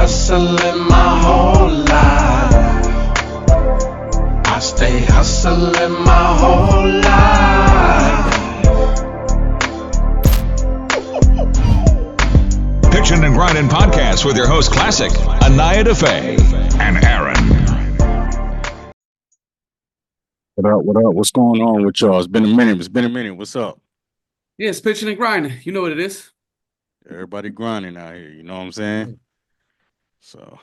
hustling my whole life. I stay hustling my whole life. Pitchin Grindnin podcast with your host Klassik, Anaya Daffe, and Aaron. What up? What up? What's going on with y'all? It's been a minute. What's up? Yeah, it's Pitchin and Grindnin. You know what it is. Everybody grinding out here. You know what I'm saying? So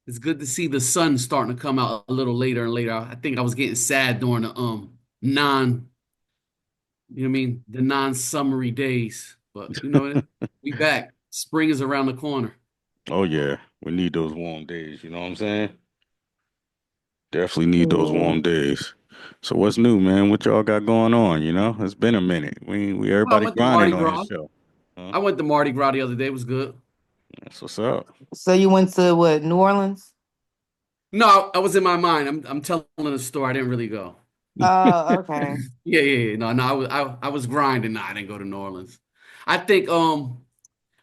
It's good to see the sun starting to come out a little later and later. I think I was getting sad during the the non-summery days. But you know, we back. Spring is around the corner. oh yeah, we need those warm days. You know what I'm saying? Definitely need those warm days. So what's new, man? What y'all got going on? You know, it's been a minute. We Well, I everybody went to Mardi grinding on Gras. this show. I went to Mardi Gras the other day. It was good. That's what's up. So you went to what, New Orleans? No, I was in my mind. I'm telling a story. I didn't really go. Oh, okay. Yeah. No, I was grinding. No, I didn't go to New Orleans. I think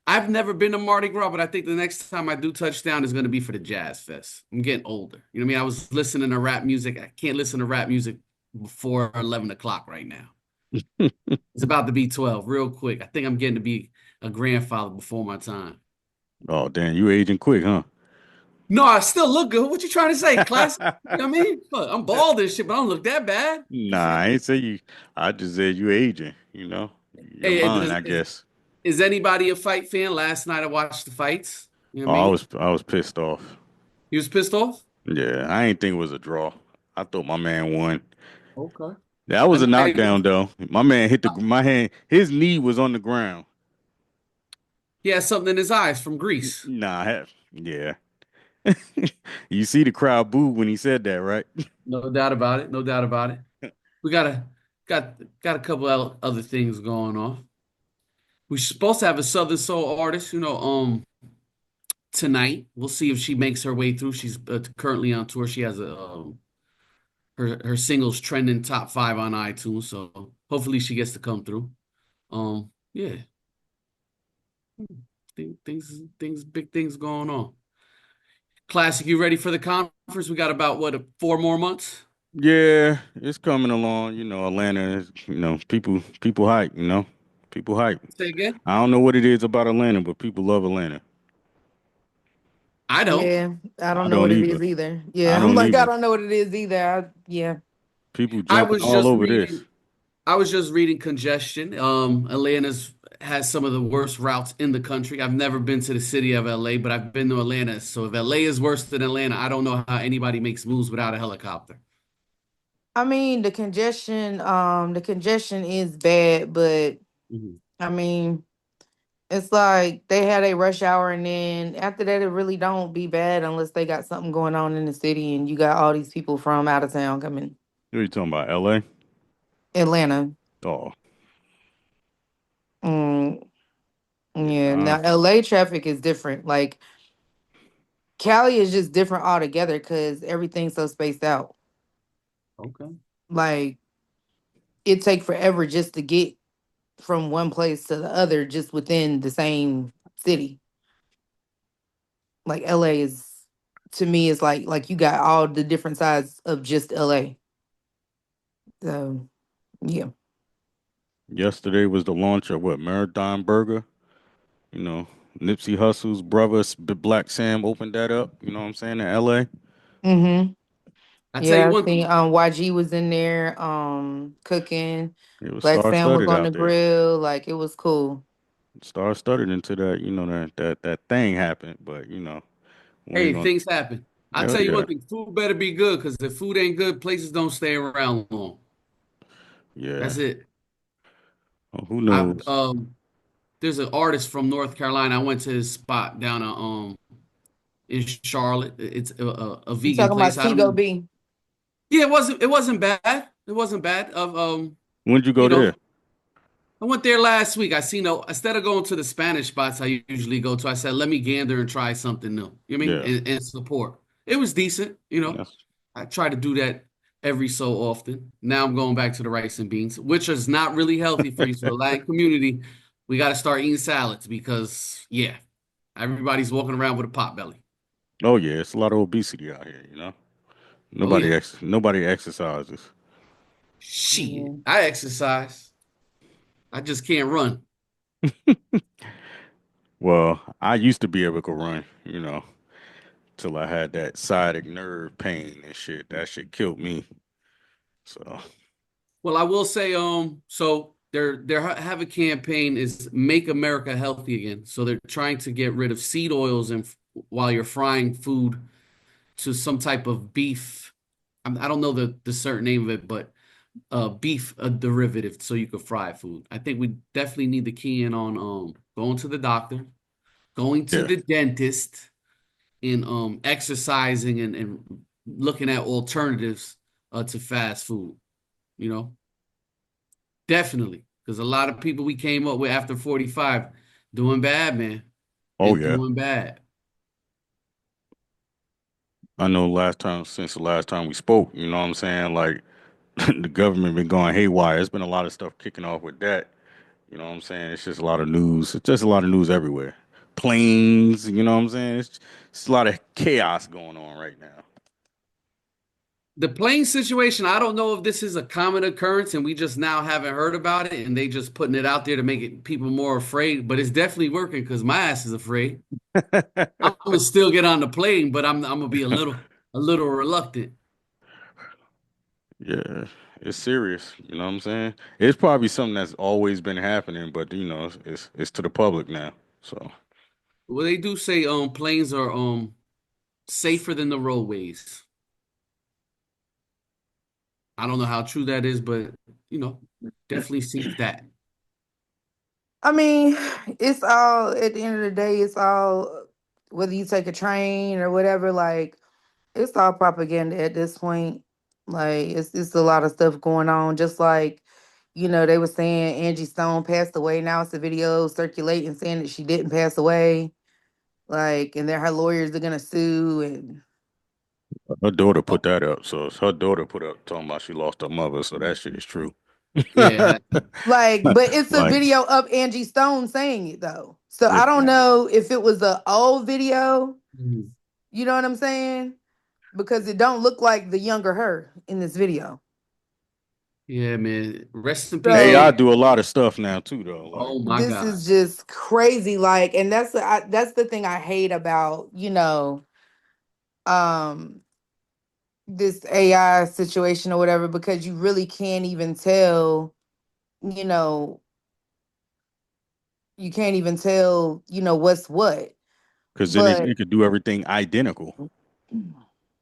I've never been to Mardi Gras, but I think the next time I do touch down is going to be for the Jazz Fest. I'm getting older. You know what I mean? I was listening to rap music. I can't listen to rap music before 11 o'clock right now. It's about to be 12 real quick. I think I'm getting to be a grandfather before my time. Oh damn, you aging quick, huh? No, I still look good. What you trying to say, Klassik? You know what I mean? Look, I'm bald and shit, but I don't look that bad. Nah, I ain't say you. I just said you aging. You know, your Hey, mind, I guess. Is anybody a fight fan? Last night I watched the fights. You know what I mean? I was pissed off. You was pissed off? Yeah, I ain't think it was a draw. I thought my man won. Okay. That was a knockdown though. My man hit my hand. His knee was on the ground. He had something in his eyes from Greece. Nah, yeah. You see the crowd boo when he said that, right? No doubt about it. No doubt about it. We got a couple other things going on. We're supposed to have a Southern Soul artist, tonight. We'll see if she makes her way through. She's currently on tour. She has her singles trending top 5 on iTunes, so hopefully she gets to come through. Yeah. Big things going on. Klassik, you ready for the conference? We got about 4 more months? Yeah, it's coming along. You know, Atlanta is, people hype, People hype. Say again? I don't know what it is about Atlanta, but people love Atlanta. I don't. Yeah, I don't know what it is either. Yeah, I'm like, I don't know what it is either. Yeah. People jumping all over this. I was just reading Congestion. Atlanta's has some of the worst routes in the country. I've never been to the city of LA, but I've been to Atlanta. So if LA is worse than Atlanta, I don't know how anybody makes moves without a helicopter. I mean, the congestion is bad, but I mean, it's like they had a rush hour, and then after that, it really don't be bad unless they got something going on in the city, and you got all these people from out of town coming. What are you talking about, LA? Atlanta. Oh. Yeah. Now LA traffic is different. Like Cali is just different altogether because everything's so spaced out. Okay. Like it take forever just to get from one place to the other just within the same city. Like LA is, to me, is like you got all the different sides of just LA. So yeah. Yesterday was the launch of Marathon Burger. You know, Nipsey Hussle's brother, Black Sam, opened that up. You know what I'm saying, in LA. I tell you one thing. YG was in there, cooking. It was Black Sam was star-studded on the out there. grill. Like it was cool. Star-studded into that, that thing happened, but things happen. I'll tell you one thing, food better be good, because if food ain't good, places don't stay around long. Yeah. That's it. Oh, who knows? There's an artist from North Carolina. I went to his spot down in Charlotte. It's a vegan talking place. About Tigo B. Yeah, it wasn't bad. It wasn't bad. When'd you go there? I went there last week. Instead of going to the Spanish spots I usually go to, I said, let me gander and try something new. You know what I mean? And support. It was decent, Yes. I try to do that every so often. Now I'm going back to the rice and beans, which is not really healthy for you. So the Latin community, we got to start eating salads because, Everybody's walking around with a pot belly. Oh yeah, it's a lot of obesity out here. You know, Oh yeah. nobody exercises. Shit. Yeah. I exercise. I just can't run. Well, I used to be able to run. You know, till I had that sciatic nerve pain and shit. That shit killed me. So Well, I will say, so they're have a campaign is Make America Healthy Again. So they're trying to get rid of seed oils and while you're frying food to some type of beef. I don't know the certain name of it, but beef a derivative so you could fry food. I think we definitely need to key in on going to the doctor, going to yeah. the dentist, and exercising and looking at alternatives to fast food. You know, definitely because a lot of people we came up with after 45 doing bad, man. They're Oh yeah. doing bad. I know since the last time we spoke, you know what I'm saying? Like the government been going haywire. There's been a lot of stuff kicking off with that. You know what I'm saying? It's just a lot of news. It's just a lot of news everywhere. Planes, you know what I'm saying? It's a lot of chaos going on right now. The plane situation, I don't know if this is a common occurrence and we just now haven't heard about it and they just putting it out there to make it people more afraid, but it's definitely working because my ass is afraid. I'm gonna still get on the plane, but I'm gonna be a little reluctant. Yeah, it's serious. You know what I'm saying? It's probably something that's always been happening, but you know, it's to the public now. So Well, they do say planes are safer than the roadways. I don't know how true that is, but you know, definitely seems that. I mean, it's all at the end of the day, it's all whether you take a train or whatever, like it's all propaganda at this point. Like it's a lot of stuff going on. Just like, they were saying Angie Stone passed away. Now it's a video circulating saying that she didn't pass away. Like, and then her lawyers are gonna sue and her daughter put that up. So it's her daughter put up talking about she lost her mother. So that shit is true. Yeah. like, but it's a Like, video of Angie Stone saying it though. So yeah, I don't know if it was an old video. Mhm. You know what I'm saying? Because it don't look like the younger her in this video. Yeah, man. Rest in peace, AI So Angie. do a lot of stuff now too, though. Like, Oh my this God. is just crazy. Like, and that's the thing I hate about um this AI situation or whatever, because you really can't even tell. You know, you can't even tell. What's what. because then But it could do everything identical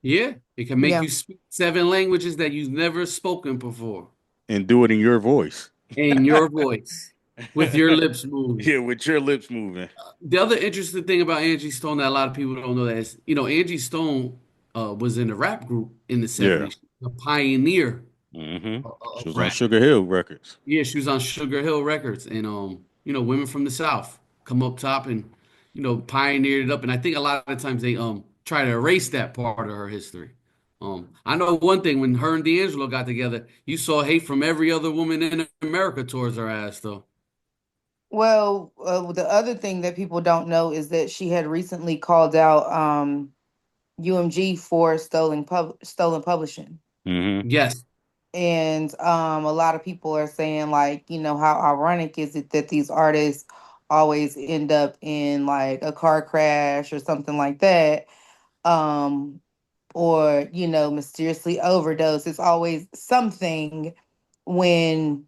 Yeah, it can make yeah, you speak 7 languages that you've never spoken before and do it in your voice. in your voice with your lips moving. Yeah, with your lips moving. The other interesting thing about Angie Stone that a lot of people don't know that is, Angie Stone was in a rap group in the Yeah. 70s, a pioneer She of was on rap. Sugar Hill Records. Yeah, she was on Sugar Hill Records, and women from the South come up top and pioneered it up. And I think a lot of times they try to erase that part of her history. I know one thing: when her and D'Angelo got together, you saw hate from every other woman in America towards her ass, though. well, the other thing that people don't know is that she had recently called out UMG for stolen publishing. Hmm. Yes. And a lot of people are saying, like, how ironic is it that these artists always end up in like a car crash or something like that, um or mysteriously overdose. It's always something when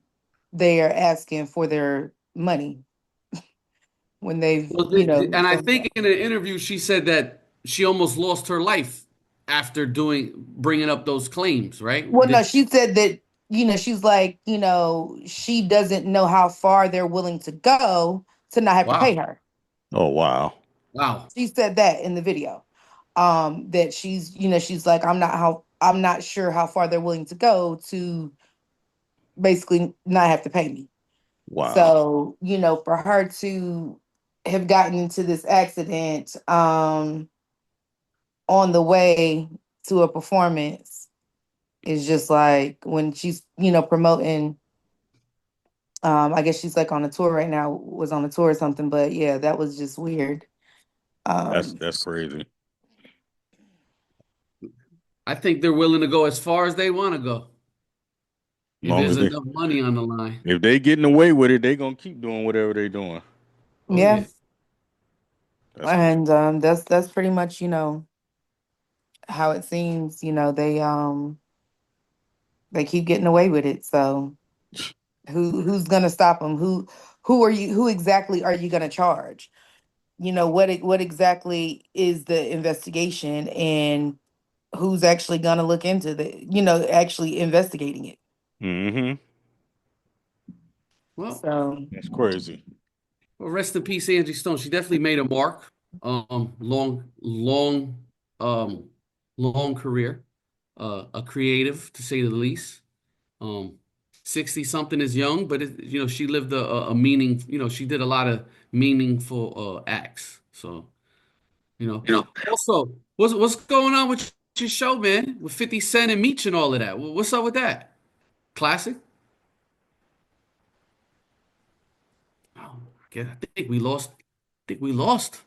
they are asking for their money, when they've Well, and I done think that. in an interview she said that she almost lost her life after bringing up those claims, right? Well, no, she said that, she's like, she doesn't know how far they're willing to go to not have to pay Wow. her. Oh wow. Wow. She said that in the video. That she's like, I'm not sure how far they're willing to go to basically not have to pay me. Wow. So, for her to have gotten into this accident on the way to a performance is just like when she's, promoting. I guess she's like on a tour right now, was on a tour or something, but yeah, that was just weird. That's crazy. I think they're willing to go as far as they want to go if Long there's as they enough money on the line. if they getting away with it, they gonna keep doing whatever they doing. Oh Yeah, yeah. That's and that's pretty much how it seems. They keep getting away with it. So who's gonna stop them? Who exactly are you gonna charge? What exactly is the investigation, and who's actually gonna look into actually investigating it? mm-hmm. Well, So That's crazy. well, rest in peace, Angie Stone. She definitely made a mark. Long, um, long career. A creative to say the least. Um, 60 something is young, but she lived a meaning, she did a lot of meaningful acts. So, also, what's going on with your show, man? With 50 Cent and Meech and all of that. What's up with that? Classic? Oh, I think we lost. I think we lost.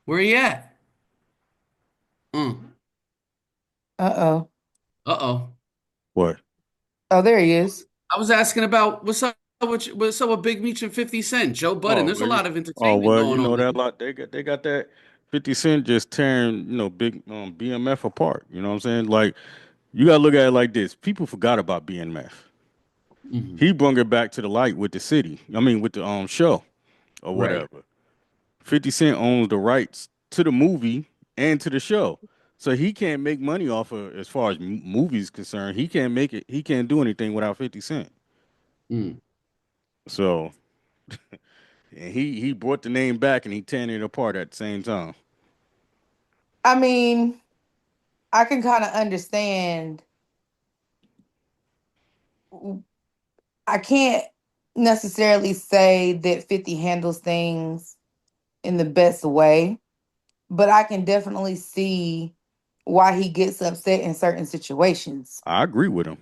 Where he at? Mm. uh-oh. Uh-oh. What? Oh, there he is. I was asking about what's up with Big Meech and 50 Cent, Joe Budden. Oh There's a well, lot of oh entertainment well, going on that there. lot they got that 50 Cent just tearing, big BMF apart. You know what I'm saying? Like you gotta look at it like this. People forgot about BMF. Hmm. He brung it back to the light with the city. I mean with the show or Right. whatever. 50 Cent owns the rights to the movie and to the show. So he can't make money off of as far as movies concerned. He can't make it. He can't do anything without 50 Cent. Mm. So and he brought the name back and he tearing it apart at the same time. I mean, I can kind of understand. I can't necessarily say that 50 handles things in the best way, but I can definitely see why he gets upset in certain situations. I agree with him.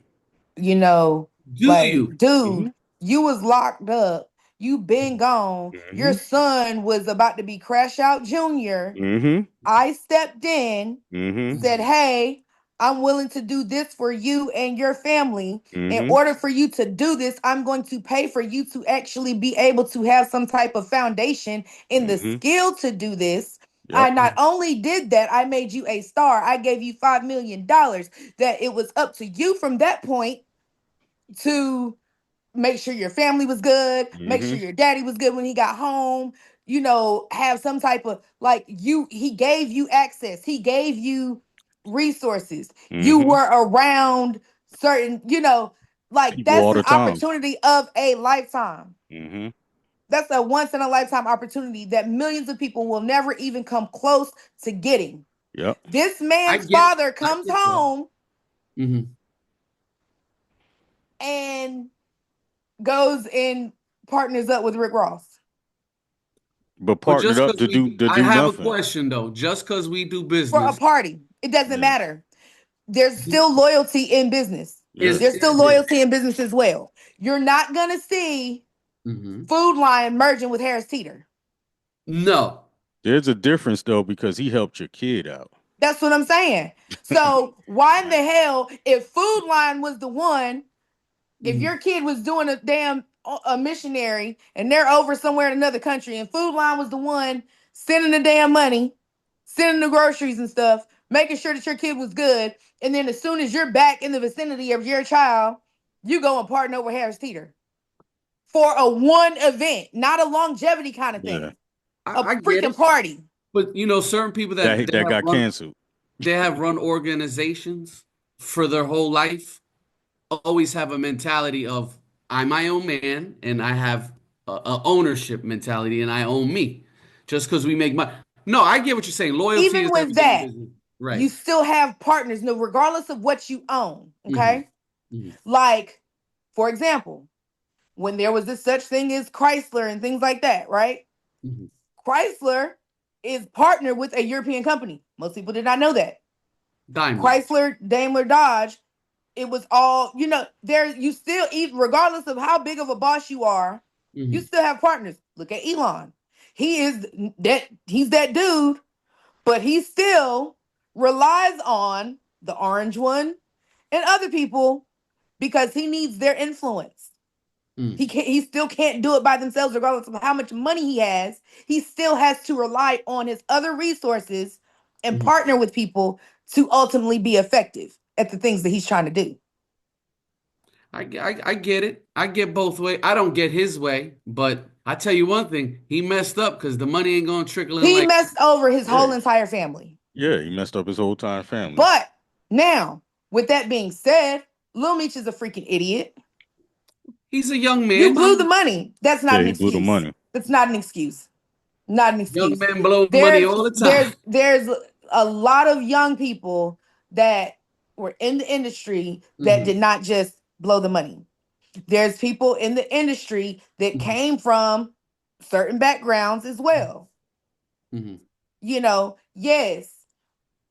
You know, Do like, you? Hmm. dude, you was locked up. You been gone. Your Hmm. son was about to be Crash Out Junior. Hmm. I stepped in, Hmm. said, "Hey, I'm willing to do this for you and your family. In Hmm. order for you to do this, I'm going to pay for you to actually be able to have some type of foundation in the Hmm. skill to do this. I Yep. not only did that, I made you a star. I gave you $5 million. That it was up to you from that point to make sure your family was good, make sure Hmm. your daddy was good when he got home, have some type of he gave you access, he gave you resources. You Hmm. were around certain, like People that's all an the time. opportunity of a lifetime. Hmm. That's a once in a lifetime opportunity that millions of people will never even come close to getting. Yep. This I man's get father I comes get that. home Hmm. and goes and partners up with Rick Ross But But partnered just up because to I do have a nothing. question though. Just because we do for a business, party. It doesn't Yeah. matter. There's do, still loyalty in business. Yeah. There's still yeah. loyalty in business as well. You're not gonna see Hmm. Food Lion merging with Harris Teeter. No. There's a difference though because he helped your kid out. That's what I'm saying. So why in the Like, hell, if Food Lion was the one, if Mhm. your kid was doing a missionary and they're over somewhere in another country, and Food Line was the one sending the damn money, sending the groceries and stuff, making sure that your kid was good, and then as soon as you're back in the vicinity of your child, you go and partner with Harris Teeter for a one event, not a longevity kind of yeah. thing, a I get freaking it. party. But certain people that That got canceled. have run organizations for their whole life always have a mentality of I'm my own man and I have a ownership mentality and I own me. Just because we make money. No, I get what you're saying. Loyalty Even is with everything in that, business. you Right. still have partners, no, regardless of what you own. Hmm. Okay. Hmm. Like, for example, when there was this such thing as Chrysler and things like that, right? Hmm. Chrysler is partnered with a European company. Most people did not know that. Daimler. Chrysler, Daimler, Dodge, it was all, there you still eat, regardless of how big of a boss you are, you Hmm. still have partners. Look at Elon. he's that dude, but he still relies on the orange one and other people because he needs their influence. He still can't do it by themselves, regardless of how much money he has. He still has to rely on his other resources and partner with people to ultimately be effective at the things that he's trying to do. I get it. I get both ways. I don't get his way, but I tell you one thing, he messed up because the money ain't gonna trickle in He like messed over his whole entire family. Yeah, he messed up his whole entire family. But now, with that being said, Lil Meech is a freaking idiot. He's a young man. You blew the money. That's not an he blew excuse. the money. That's not an excuse. Not an excuse. Young men blow money all the time. There's a lot of young people that were in the industry that did not just blow the money. There's people in the industry that came from certain backgrounds as well. You know, yes.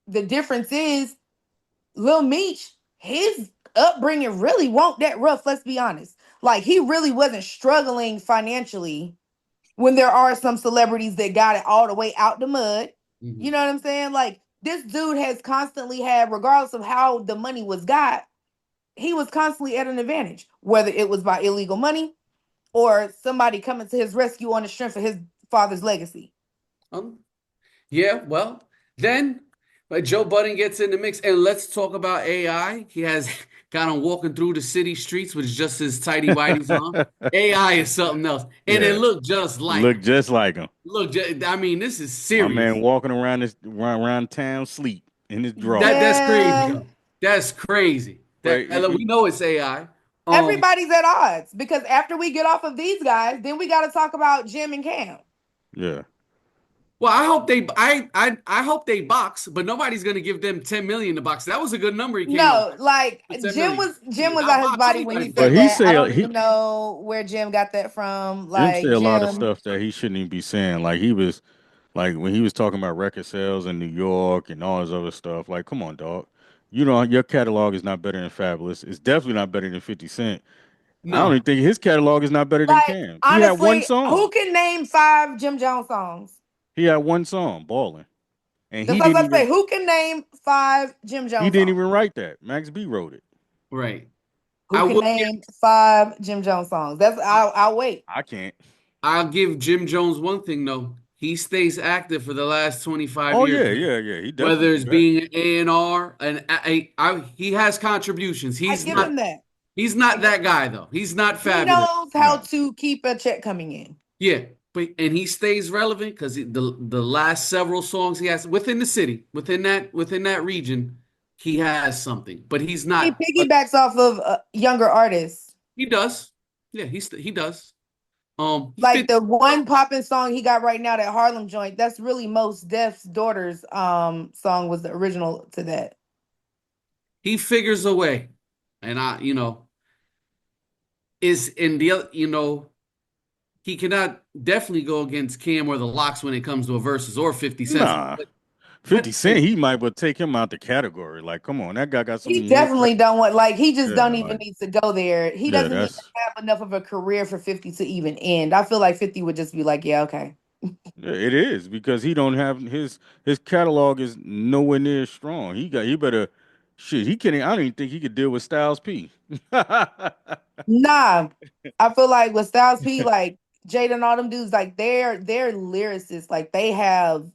The difference is Lil Meech, his upbringing really won't that rough, let's be honest. Like, he really wasn't struggling financially when there are some celebrities that got it all the way out the mud. You know what I'm saying? Like, this dude has constantly had, regardless of how the money was got, he was constantly at an advantage, whether it was by illegal money or somebody coming to his rescue on the strength of his father's legacy. Yeah, well, then Joe Budden gets in the mix, and let's talk about AI. He has got him walking through the city streets with just his tidy whities on. AI is something else, and it looked just like him. Just like him. I mean, this is serious. My man walking around town sleep in his drawers. That's crazy. That's crazy. We know it's AI. Everybody's at odds because after we get off of these guys, then we got to talk about Jim and Cam. Yeah. Well, I hope they box, but nobody's gonna give them 10 million to box. That was a good number. He came No, like Jim was on his body when he said that. I don't even know where Jim got that from. Like, Jim said a lot of stuff that he shouldn't even be saying. Like, he was like when he was talking about record sales in New York and all this other stuff. Like, come on, dog. You know, your catalog is not better than Fabulous. It's definitely not better than 50 Cent. No. I don't even think his catalog is not better than Cam. Honestly, he had one song. Who can name 5 Jim Jones songs? He had one song, Ballin'. And that's what I was about to say. Who can name 5 Jim Jones songs? He didn't even write that. Max B wrote it. Right. Who can name 5 Jim Jones songs? I'll wait. I can't. I'll give Jim Jones one thing though. He stays active for the last 25 years. Oh yeah. He definitely whether it's being an A&R and he has contributions. I give him that. He's not that guy though. He's not Fabulous. He knows how to keep a check coming in. Yeah. And he stays relevant because the last several songs he has within the city, within that region, he has something. But he's not. He piggybacks off of younger artists. He does. Yeah, he does. Like the one popping song he got right now, that Harlem joint. That's really Mos Def's daughter's song was the original to that. He figures a way, and is in the he cannot definitely go against Cam or the Locks when it comes to a versus or 50 Cent. Nah. 50 Cent, he might well take him out the category. Like, come on, that guy got something. He definitely don't want, like, he just don't even need to go there. He doesn't even have enough of a career for 50 to even end. I feel like 50 would just be like, yeah, okay. It is because he don't have his catalog is nowhere near strong. He better shit. He can't. I don't even think he could deal with Styles P. Nah, I feel like with Styles P, like Jada and all them dudes, like they're lyricists. Like they have,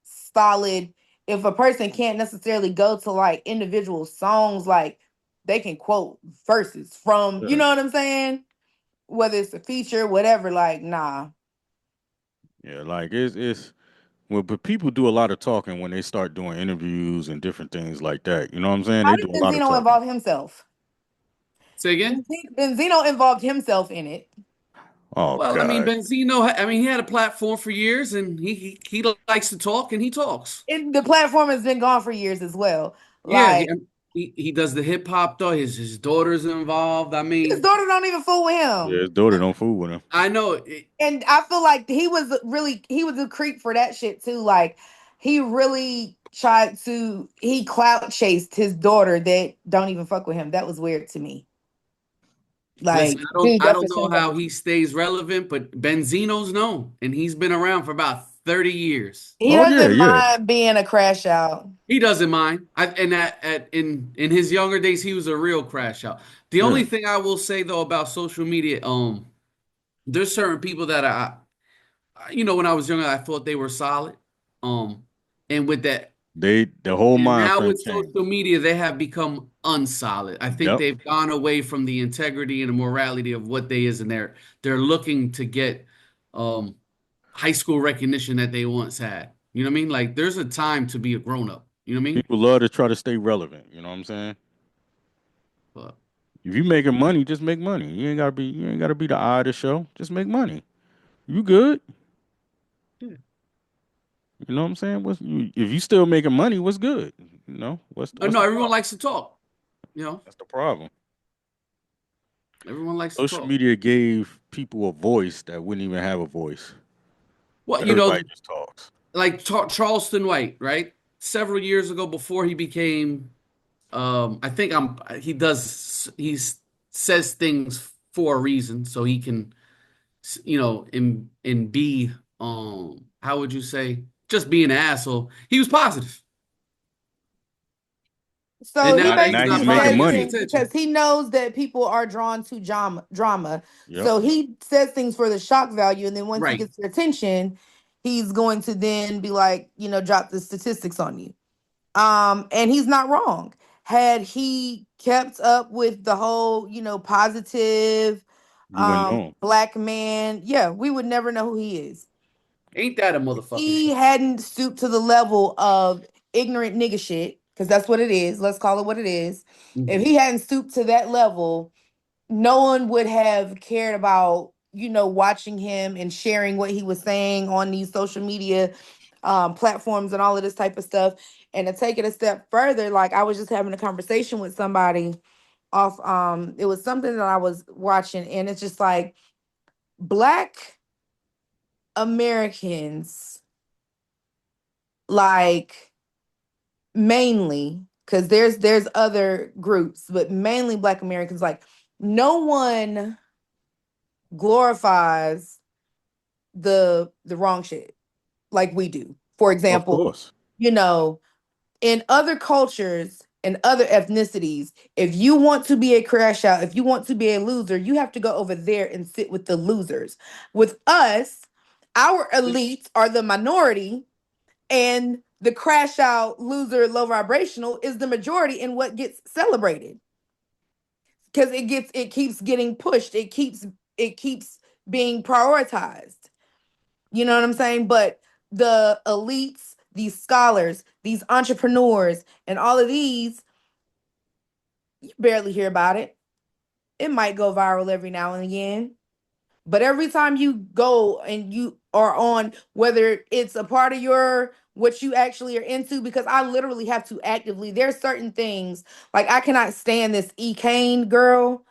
solid. If a person can't necessarily go to like individual songs, like they can quote verses from, you know what I'm saying? Whether it's a feature, whatever, like, nah. Yeah, like it's well, but people do a lot of talking when they start doing interviews and different things like that. You know what I'm saying? How They did do a lot of Benzino talking. involve himself? Say again? Benzino involved himself in it. Oh, well, God. I mean, Benzino, he had a platform for years, and he likes to talk, and he talks. The platform has been gone for years as well. Yeah, he does the hip hop though. His daughter's involved. I mean, his daughter don't even fool with him. Yeah, his daughter don't fool with him. I know. And I feel like he was a creep for that shit too. Like he really clout chased his daughter that don't even fuck with him. That was weird to me. Like, Listen, dude, I that's don't a know shame. how he stays relevant, but Benzino's known, and he's been around for about 30 years. He Oh yeah, doesn't yeah. mind being a crash out. He doesn't mind. And in his younger days, he was a real crash out. The Yeah. only thing I will say though about social media, there's certain people that when I was younger, I thought they were solid. And with that, The whole and mind now frame with changed. social media, they have become unsolid. I think Yep. they've gone away from the integrity and the morality of what they is, and they're looking to get um high school recognition that they once had. You know what I mean? Like there's a time to be a grown up. You know what I mean? People love to try to stay relevant. You know what I'm saying? But If you making money, just make money. You ain't gotta be the eye of the show. Just make money. You good. yeah. You know what I'm saying? If you still making money, what's good? You know what's No, the everyone problem? likes to talk. You know, That's the problem. everyone likes to Social talk. media gave people a voice that wouldn't even have a voice. Well, Everybody just talks. like Charleston White, right? Several years ago, before he became, I think he says things for a reason, so he can, and be, how would you say, just be an asshole. He was positive, So and he now he's Now he's not basically making says bothering any money. things attention. because he knows that people are drawn to drama. Yep. So he says things for the shock value, and then once he Right. gets their attention, he's going to then be like, drop the statistics on you. And he's not wrong. Had he kept up with the whole, positive You wouldn't know him. black man, yeah, we would never know who he is. Ain't that a motherfucker? He hadn't stooped to the level of ignorant nigga shit, because that's what it is. Let's call it what it is. If Mhm. he hadn't stooped to that level, no one would have cared about, watching him and sharing what he was saying on these social media platforms and all of this type of stuff. And to take it a step further, like I was just having a conversation with somebody off, it was something that I was watching, and it's just like black Americans, like mainly, because there's other groups, but mainly black Americans, like no one glorifies the wrong shit like we do. For Of example, course. you know, in other cultures and other ethnicities, if you want to be a crash out, if you want to be a loser, you have to go over there and sit with the losers. With us, our elites are the minority, and the crash out, loser, low vibrational is the majority in what gets celebrated, because it keeps getting pushed, it keeps being prioritized. You know what I'm saying? But the elites, these scholars, these entrepreneurs, and all of these, you barely hear about it. It might go viral every now and again. But every time you go and you are on, whether it's a part of your what you actually are into, because I literally have to actively, there's certain things, like I cannot stand this Kane girl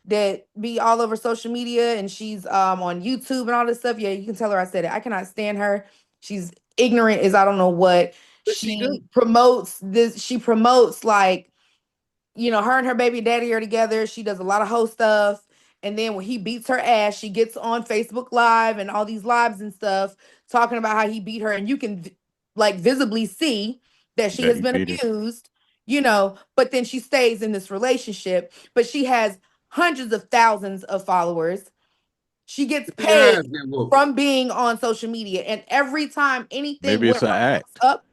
that be all over social media, and she's on YouTube and all this stuff. Yeah, you can tell her I said it. I cannot stand her. She's ignorant as I don't know what. What's she do? She promotes, like, her and her baby daddy are together. She does a lot of host stuff. And then when he beats her ass, she gets on Facebook Live and all these lives and stuff talking about how he beat her. And you can like visibly see that she That has he been beat her. abused, but then she stays in this relationship. But she has hundreds of thousands of followers. She gets Look at her paid ass get whooped. from being on social media. And every time anything Maybe with it's an her comes act. up,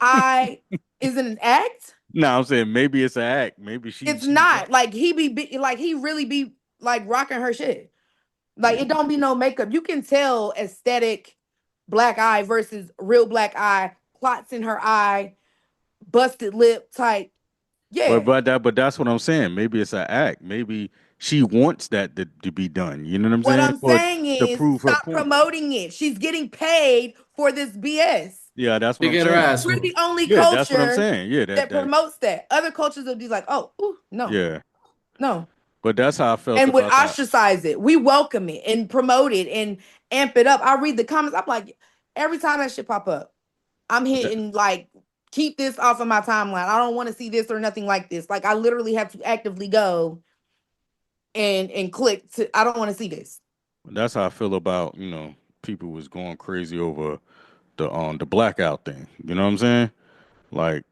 I is it an act? No, I'm saying maybe it's an act. Maybe It's she's not like like he really be like rocking her shit. Like it don't be no makeup. You can tell aesthetic black eye versus real black eye, clots in her eye, busted lip type. but Yeah. but that's what I'm saying. Maybe it's an act. Maybe she wants that to be done. You know what I'm What saying? I'm For saying to is prove her stop point. promoting it. She's getting paid for this BS. Yeah, that's what To I'm get her saying. ass We're the whooped. only Yeah, that's what I'm culture saying. Yeah, that that promotes that. Other cultures will be like, oh, ooh, no, yeah. no. But that's how I felt And would about that. ostracize it. We welcome it and promote it and amp it up. I read the comments. I'm like, every time that shit pop up, I'm But that, hitting like, keep this off of my timeline. I don't want to see this or nothing like this. Like I literally have to actively go and click to. I don't want to see this. That's how I feel about, people was going crazy over the blackout thing. You know what I'm saying? Like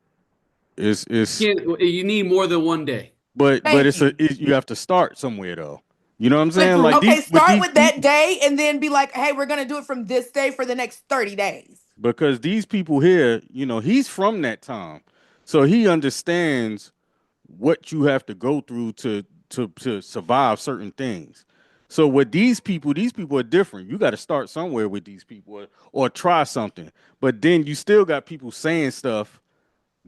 it's You need more than one day. but Thank you. you have to start somewhere though. You know what I'm But saying? Like Okay, these with start these with that day and then be like, hey, we're gonna do it from this day for the next 30 days. because these people here, he's from that time. So he understands what you have to go through to survive certain things. So with these people are different. You got to start somewhere with these people or try something. But then you still got people saying stuff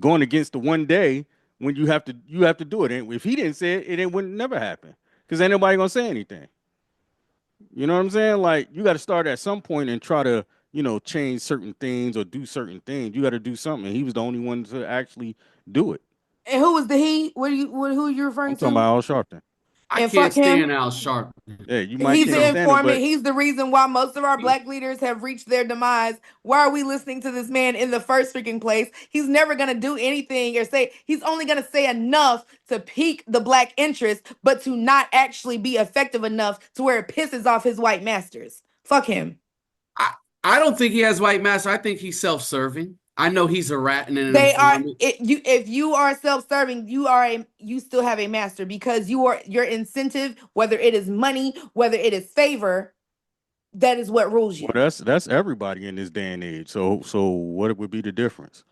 going against the one day when you have to do it. And if he didn't say it, it wouldn't never happen because ain't nobody gonna say anything. You know what I'm saying? Like you got to start at some point and try to change certain things or do certain things. You got to do something. And he was the only one to actually do it. And who was the he? Who are you I'm referring talking to? about Al Sharpton. I And can't fuck him. stand Al Sharpton. Yeah, you might He's can't the stand him, informant. but He's the reason why most of our black leaders have reached their demise. Why are we listening to this man in the first freaking place? He's never going to do anything or say, he's only going to say enough to pique the black interest, but to not actually be effective enough to where it pisses off his white masters. Fuck him. I don't think he has white master. I think he's self-serving. I know he's a rat and an They are informant. if you are self-serving, you still have a master because your incentive, whether it is money, whether it is favor, that is what rules you. well, that's everybody in this day and age. So what would be the difference?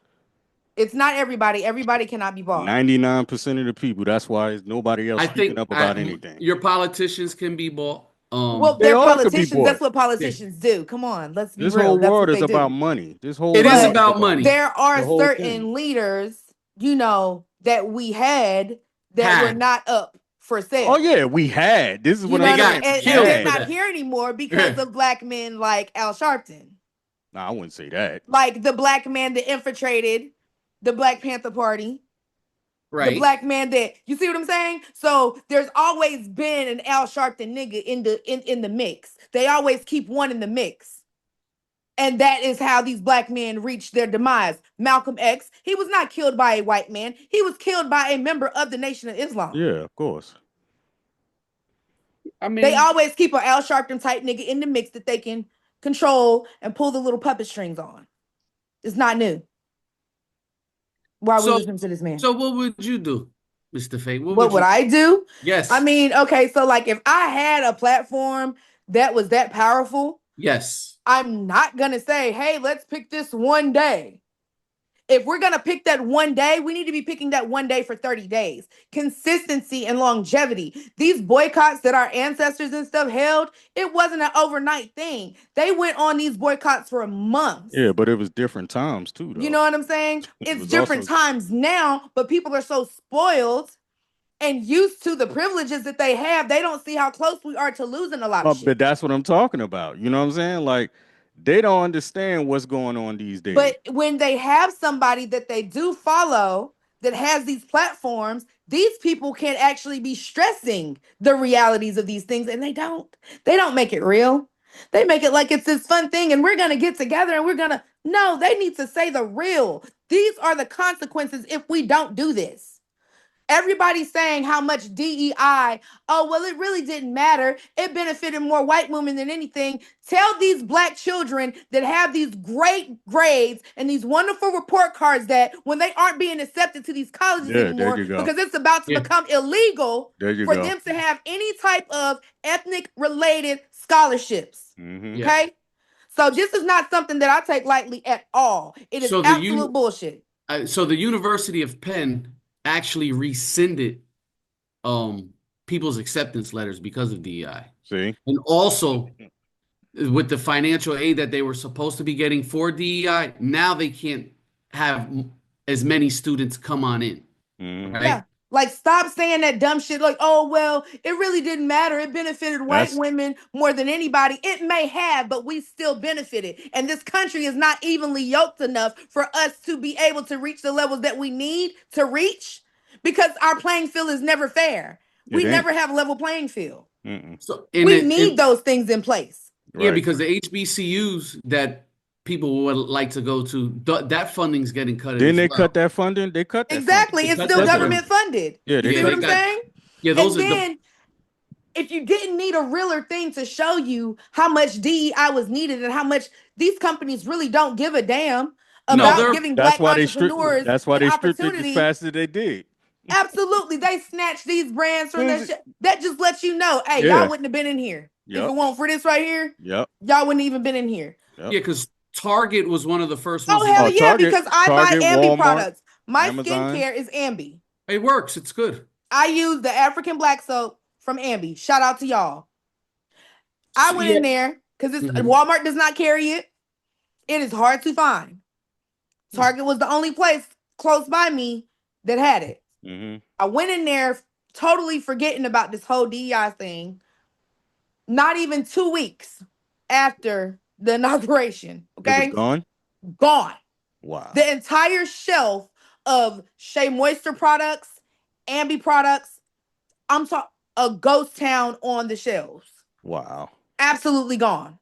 It's not everybody. Everybody cannot be bought. 99% of the people. That's why nobody else I speaking think up about anything. your politicians can be bought. Well, They they're all could be politicians. That's bought. what politicians do. Come on, let's be This real. whole That's what world is they about do. money. This whole It is world But is about about money. there the are whole certain thing. leaders, that we had that were Had. not up for Oh sale. yeah, we had. This is You what know I'm They what I saying. mean? got We And killed they're for had. not that. here anymore because of black men like Al Sharpton. Nah, I wouldn't say that. Like the black man that infiltrated the Black Panther Party. The Right. black man that you see what I'm saying? So there's always been an Al Sharpton nigga in the mix. They always keep one in the mix. And that is how these black men reached their demise. Malcolm X, he was not killed by a white man. He was killed by a member of the Nation of Islam. Yeah, of course. I They mean, always keep an Al Sharpton type nigga in the mix that they can control and pull the little puppet strings on. It's not new. Why are we so listening to this man? so what would you do, Mr. Fate? What would you I do? Yes. I mean, okay, so like if I had a platform that was that powerful, Yes. I'm not gonna say, hey, let's pick this one day. If we're gonna pick that one day, we need to be picking that one day for 30 days. Consistency and longevity. These boycotts that our ancestors and stuff held, it wasn't an overnight thing. They went on these boycotts for months. Yeah, but it was different times too, though. You know what I'm saying? It It's was different also- times now, but people are so spoiled and used to the privileges that they have, they don't see how close we are to losing a lot of shit. But that's what I'm talking about. You know what I'm saying? Like they don't understand what's going on these days. But when they have somebody that they do follow that has these platforms, these people can actually be stressing the realities of these things, and they don't. They don't make it real. They make it like it's this fun thing, and we're gonna get together and we're gonna. No, they need to say the real. These are the consequences if we don't do this. Everybody's saying how much DEI, oh, well, it really didn't matter. It benefited more white women than anything. Tell these black children that have these great grades and these wonderful report cards that when they aren't being accepted to these colleges anymore, because it's about to become illegal for them to have any type of ethnic related scholarships. Mm-hmm. Okay? So this is not something that I take lightly at all. It is absolute bullshit. So the University of Penn actually rescinded people's acceptance letters because of DEI. See? And also with the financial aid that they were supposed to be getting for DEI, now they can't have as many students come on in. Mm-hmm. Right? Yeah. Like, stop saying that dumb shit. Like, oh, well, it really didn't matter. It benefited white women more than anybody. It may have, but we still benefited. And this country is not evenly yoked enough for us to be able to reach the levels that we need to reach because our playing field is never fair. We never have a level playing field. So we need those things in place. Yeah, because the HBCUs that people would like to go to, that funding's getting cut. Didn't they cut that funding? They cut that exactly. funding. It's still government funded. Yeah, you see what I'm saying? Yeah, those and are then if you didn't need a realer thing to show you how much DEI was needed and how much these companies really don't give a damn about giving That's Black why they entrepreneurs an stripped it as opportunity. fast as they did. Absolutely. They snatched these brands from Soon that as it- shit. That just lets you know, hey, Yeah. y'all wouldn't have been in here. If it Yep. weren't for this right here, Yep. y'all wouldn't even been in here. Yep. Yeah, because Target was one of the first ones. Oh, hell yeah, Target, because I Target, buy Ambi Walmart, products. My Amazon. skincare is Ambi. It works. It's good. I use the African black soap from Ambi. Shout out to y'all. I went in there because Walmart does not carry it. It is hard to find. Target was the only place close by me that had it. Mm-hmm. I went in there totally forgetting about this whole DEI thing. Not even 2 weeks after the inauguration. Okay. It was gone? Gone. Wow. The entire shelf of Shea Moisture products, Ambi products, I'm talking a ghost town on the shelves. Wow. Absolutely gone.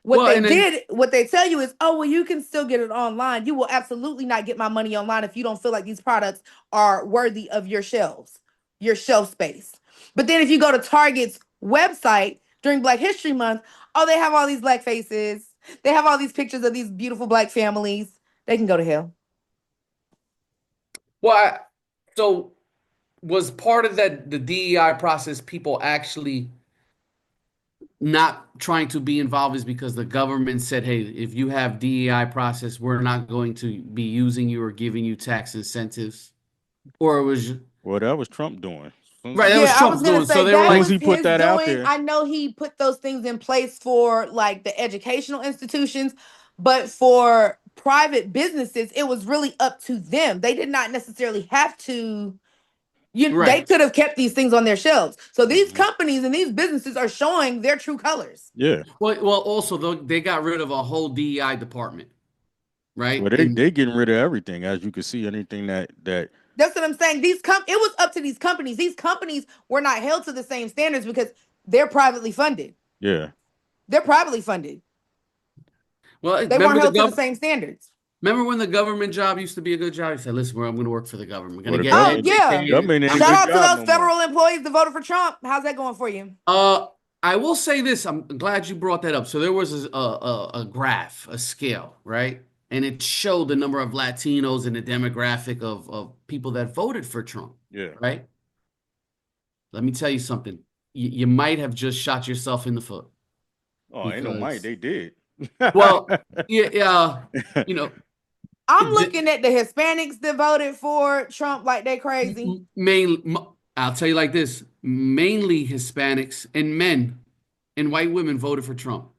What they tell you is, oh, well, you can still get it online. You will absolutely not get my money online if you don't feel like these products are worthy of your shelves, your shelf space. But then if you go to Target's website during Black History Month, oh, they have all these black faces. They have all these pictures of these beautiful black families. They can go to hell. Well, so was part of that the DEI process people actually not trying to be involved is because the government said, hey, if you have DEI process, we're not going to be using you or giving you tax incentives? Or it was... Well, that was Trump doing. Right, that was Trump doing. So they were that like, was he put his that doing. out there. I know he put those things in place for like the educational institutions, but for private businesses, it was really up to them. They did not necessarily have to. They could have kept these things on their shelves. So these companies and these businesses are showing their true colors. Yeah. Well, also though they got rid of a whole DEI department, right? Well, they getting rid of everything, as you can see. Anything that that's what I'm saying. It was up to these companies. These companies were not held to the same standards because they're privately funded. Yeah. They're privately funded. Well, they weren't held to the same standards. Remember when the government job used to be a good job? You said, listen, I'm going to work for the government. We're going to get yeah. Shout out to those federal employees that voted for Trump. How's that going for you? I will say this. I'm glad you brought that up. So there was a graph, a scale, right? And it showed the number of Latinos and the demographic of people that voted for Trump. Yeah. Right? Let me tell you something. You might have just shot yourself in the foot. Oh, ain't no might. They did. Well, yeah, you know. I'm looking at the Hispanics that voted for Trump like they crazy. I'll tell you like this. Mainly Hispanics and men and white women voted for Trump.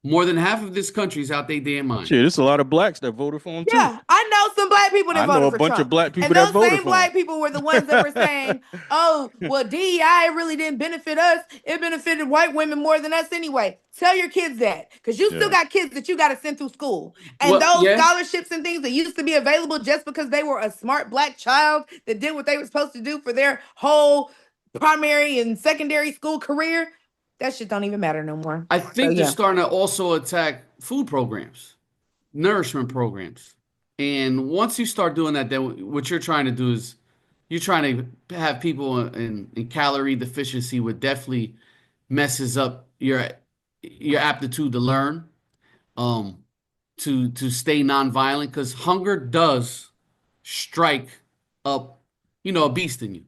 More than half of this country is out their damn mind. Shit, there's a lot of blacks that voted for him too. Yeah, I know some black people that voted for Trump. I know a bunch of black people and that voted for him. those same black people were the ones that were saying, oh, well, DEI really didn't benefit us. It benefited white women more than us anyway. Tell your kids that, because you still got kids that you got to send through school. And those scholarships and things that used to be available just because they were a smart black child that did what they were supposed to do for their whole primary and secondary school career, that shit don't even matter no more. I think they're starting to also attack food programs, nourishment programs. And once you start doing that, then what you're trying to do is you're trying to have people in calorie deficiency, what definitely messes up your aptitude to learn, to stay nonviolent, because hunger does strike up, a beast in you,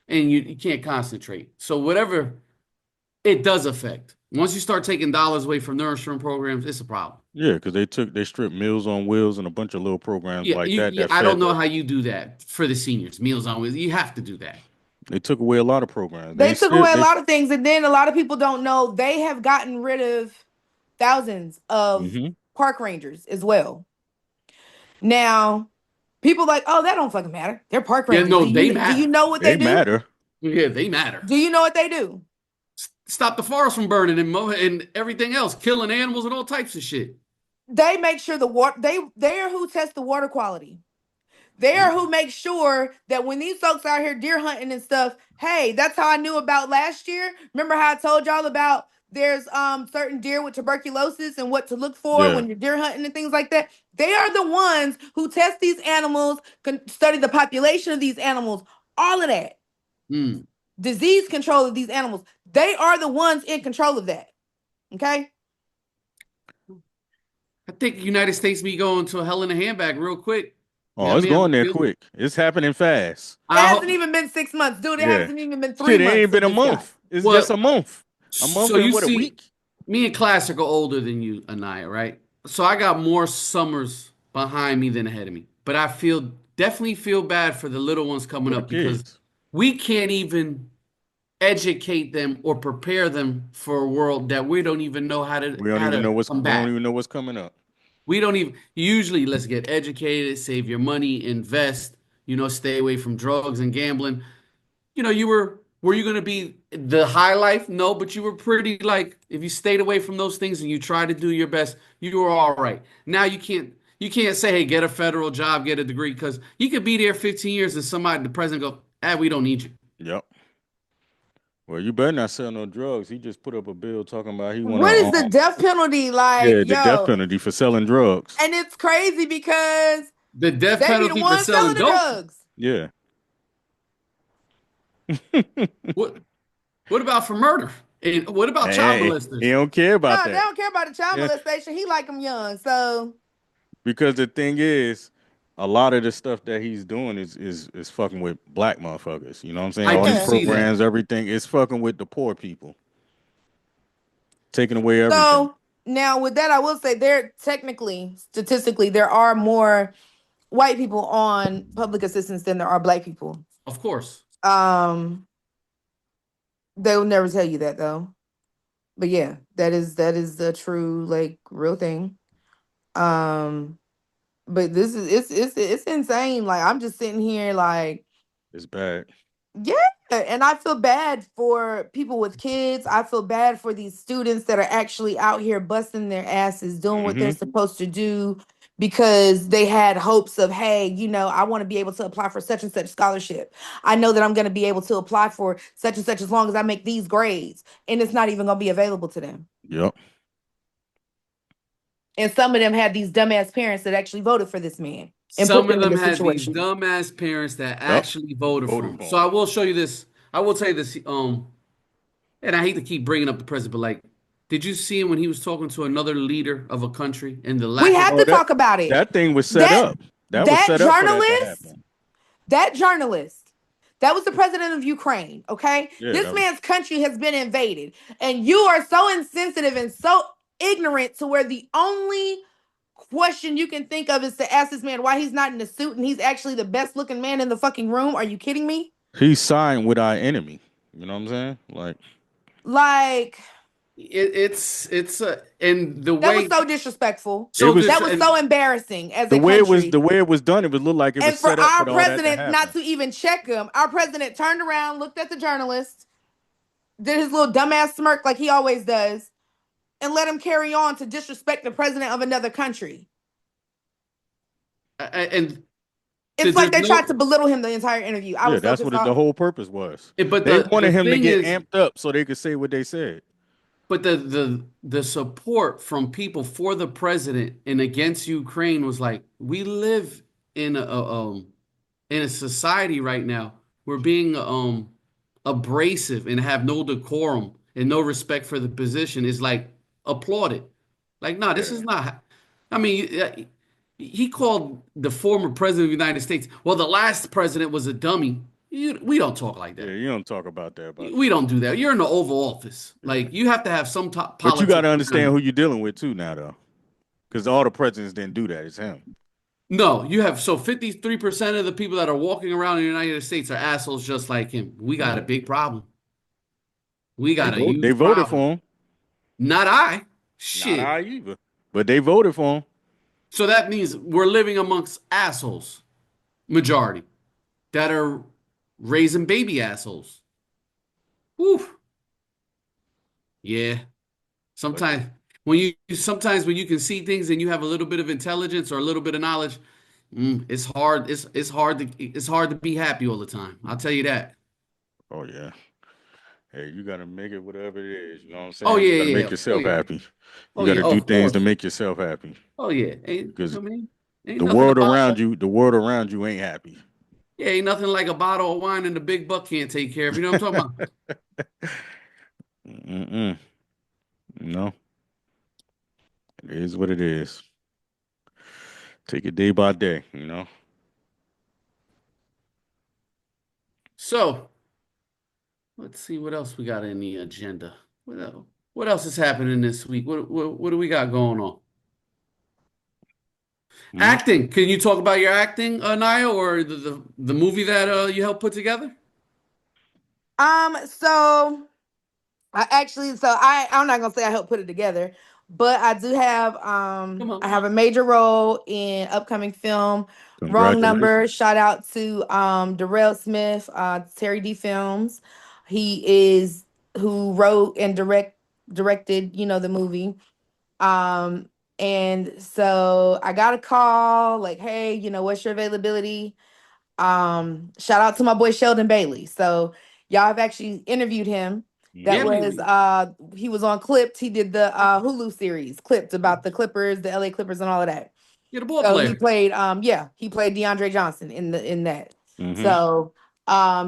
and you can't concentrate. So whatever it does affect. Once you start taking dollars away from nourishment programs, it's a problem. Yeah, because they stripped Meals on Wheels and a bunch of little programs like that. I don't know how you do that for the seniors. Meals on Wheels, you have to do that. They took away a lot of programs. They took away a lot of things, and then a lot of people don't know they have gotten rid of thousands of park rangers as well. Now, people like, oh, that don't fucking matter. They're park rangers. Yeah, no, they matter. Do you know what they do? They matter. Yeah, they matter. Do you know what they do? Stop the forest from burning and everything else, killing animals and all types of shit. They make sure the water. They are who test the water quality. They are who make sure that when these folks out here deer hunting and stuff, hey, that's how I knew about last year. Remember how I told y'all about there's certain deer with tuberculosis and what to look for when you're deer hunting and things like that. They are the ones who test these animals, study the population of these animals, all of that. disease control of these animals. They are the ones in control of that. Okay? I think the United States be going to a hell in a handbag real quick. Oh, it's going there quick. It's happening fast. It hasn't even been 6 months, dude. It hasn't even been 3 Shit, months. it ain't been a since this guy. month. It's just a month. A month So and you what, a see, week? me and Klassik are older than you, Anaya, right? So I got more summers behind me than ahead of me. But I definitely feel bad for the little ones coming For the up because kids. we can't even educate them or prepare them for a world that we don't even know how to We don't even know what's we combat. don't even know what's coming up. We don't even usually let's get educated, save your money, invest, stay away from drugs and gambling. Were you gonna be the high life? No, but you were pretty like if you stayed away from those things and you tried to do your best, you were all right. Now you can't say, hey, get a federal job, get a degree, because you could be there 15 years and the president go, we don't need you. Yep. Well, you better not sell no drugs. He just put up a bill talking about he want What is the death penalty like? the death penalty for selling drugs. And it's crazy because the death they be penalty the for ones selling the dope. drugs. Yeah. What about for murder? And what about child molesters? He don't care about that. They don't care about the child molestation. He like them young, so. Because the thing is, a lot of the stuff that he's doing is fucking with black motherfuckers. You know what I'm saying? All these programs, everything is fucking with the poor people, taking away everything. So now, with that, I will say statistically, there are more white people on public assistance than there are black people. Of course. They will never tell you that though. But yeah, that is the true, like, real thing. But this is it's insane. Like, I'm just sitting here like, it's bad. Yeah, and I feel bad for people with kids. I feel bad for these students that are actually out here busting their asses, doing what they're supposed to do because they had hopes of, hey, I want to be able to apply for such and such scholarship. I know that I'm going to be able to apply for such and such as long as I make these grades, and it's not even going to be available to them. Yep. And some of them had these dumbass parents that actually voted for this man. And some of them had these dumbass parents that actually voted for him. So I will show you this. I will tell you this. And I hate to keep bringing up the president, but like, did you see him when he was talking to another leader of a country in the We have to talk about it. That thing was set up. That was set up for that to happen. That journalist, that was the president of Ukraine. Okay, this man's country has been invaded, and you are so insensitive and so ignorant to where the only question you can think of is to ask this man why he's not in a suit and he's actually the best looking man in the fucking room. Are you kidding me? He signed with our enemy. You know what I'm saying? Like it's and the way that was so disrespectful. So that was so embarrassing as the a way country. the way it was done. It would look like it was and for set up our for president all that not to even check him. Our president turned around, looked at the journalist, did his little dumbass smirk like he always does, and let him carry on to disrespect the president of another country. And it's like they tried to belittle him the entire interview. That's what the whole purpose was. But they wanted him to get amped up so they could say what they said. But the support from people for the president and against Ukraine was like, we live in a society right now where being abrasive and have no decorum and no respect for the position is like applauded. Like, no, this is not. I mean, he called the former president of the United States, well, the last president was a dummy. We don't talk like that. Yeah, you don't talk about that. We don't do that. You're in the Oval Office. Like, you have to have some top politics. But you got to understand who you're dealing with too now, though. Because all the presidents didn't do that. It's him. No, you have 53% of the people that are walking around in the United States are assholes just like him. We got a big problem. We got a huge They voted problem. for him. Not I. Shit. Not I either. But they voted for him. So that means we're living amongst assholes, majority, that are raising baby assholes. Woo. Yeah. Sometimes when you can see things and you have a little bit of intelligence or a little bit of knowledge, it's hard. It's hard to be happy all the time. I'll tell you that. Oh yeah. Hey, you gotta make it whatever it is. You know what I'm saying? Oh yeah, you gotta make yourself happy. You gotta do things to make yourself happy. Oh yeah, because the world around you ain't happy. Yeah, ain't nothing like a bottle of wine and the big buck can't take care of. You know what I'm talking about? Mm-mm. No, it is what it is. Take it day by day, you know. So let's see what else we got in the agenda. What else is happening this week? What do we got going on? Mm. Acting. Can you talk about your acting, Naya, or the movie that you helped put together? So I'm not gonna say I helped put it together, but I do have Come I on. have a major role in upcoming film. Wrong Number. Congratulations. Shout out to Darrell Smith, Terry D Films. He is who wrote and directed, the movie. Um and so I got a call like, hey, what's your availability? Shout out to my boy Sheldon Bailey. So y'all have actually interviewed him. That Yeah, Mm-hmm. was we he was on Clipped. He did the Hulu series Clipped about the Clippers, the LA Clippers and all of that. you're the ball So he player. played he played DeAndre Johnson in that. Mm-hmm. So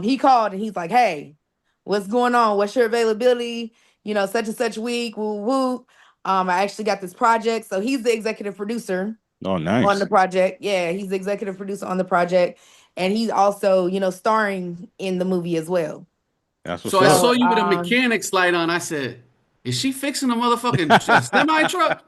he called and he's like, "Hey, what's going on? What's your availability? Such and such week, woo woo." I actually got this project. So he's the executive producer Oh, on the nice. project. Yeah, he's the executive producer on the project, and he's also, starring in the movie as well. That's So what's I up. saw So, you with a mechanics light on. I said, "Is she fixing a motherfucking semi truck?"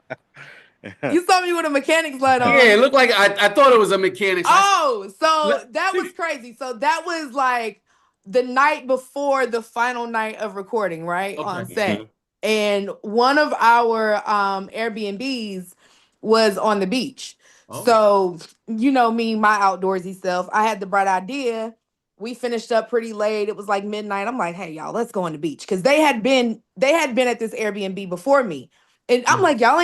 you saw me with a mechanics light Yeah, it on. looked like I thought it was a mechanics. I said, Oh, so that was "Let- crazy. So that was like the night before the final night of recording, right? okay, On Hmm. set. And one of our Airbnbs was on the beach. oh, So, me, my outdoorsy self, I had the bright idea. We finished up pretty late. It was like midnight. I'm like, hey, y'all, let's go on the beach. Because they had been at this Airbnb before me. And I'm mhm. like, y'all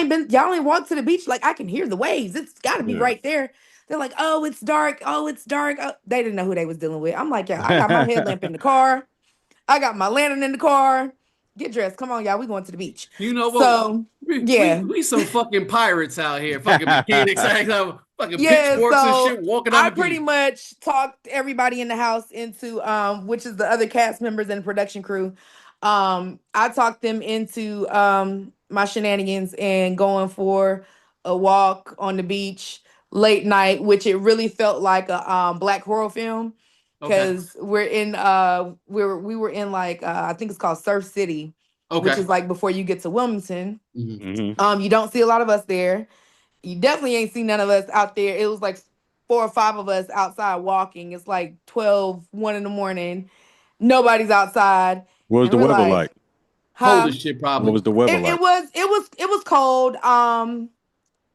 ain't walked to the beach. Like, I can hear the waves. It's gotta be Yeah. right there. They're like, oh, it's dark. Oh, it's dark. Oh. They didn't know who they was dealing with. I'm like, yeah, I got my headlamp in the car. I got my lantern in the car. Get dressed. Come on, y'all. We going to the beach. You know what? So We, we yeah. we some fucking pirates out here, fucking mechanics, fucking Yeah, pitchforks and so shit, walking on I the pretty beach. much talked everybody in the house into which is the other cast members and production crew. I talked them into my shenanigans and going for a walk on the beach late night, which it really felt like a black horror film Okay, because we were in like I think it's called Surf City, which okay. is like before you get to Wilmington. Mhm. Hmm. You don't see a lot of us there. You definitely ain't seen none of us out there. It was like 4 or 5 of us outside walking. It's like 1 in the morning. Nobody's outside. What was And the we're weather like, like? Cold huh? as shit, What probably. was the weather It like? was cold.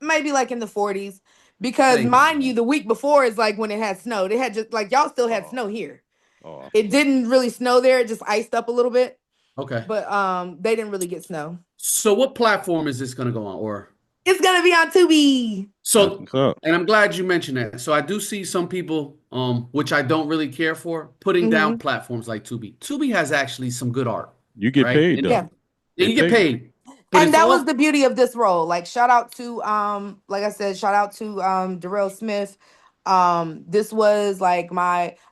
Maybe like in the 40s. Because That ain't too mind bad. you, the week before is like when it had snowed. It had just like y'all still had Oh, snow here. oh. It didn't really snow there, it just iced up a little bit. Okay. But they didn't really get snow. So what platform is this gonna go on? Or It's gonna be on Tubi. That's so, what's up. and I'm glad you mentioned that. So I do see some people, which I don't really care for, putting down Hmm. platforms like Tubi. Tubi has actually some good art, You get right? paid And though. Yeah. yeah, They you get pay you. paid, but And it's that was all the beauty of this role. Like shout out to like I said, shout out to Darrell Smith. This was like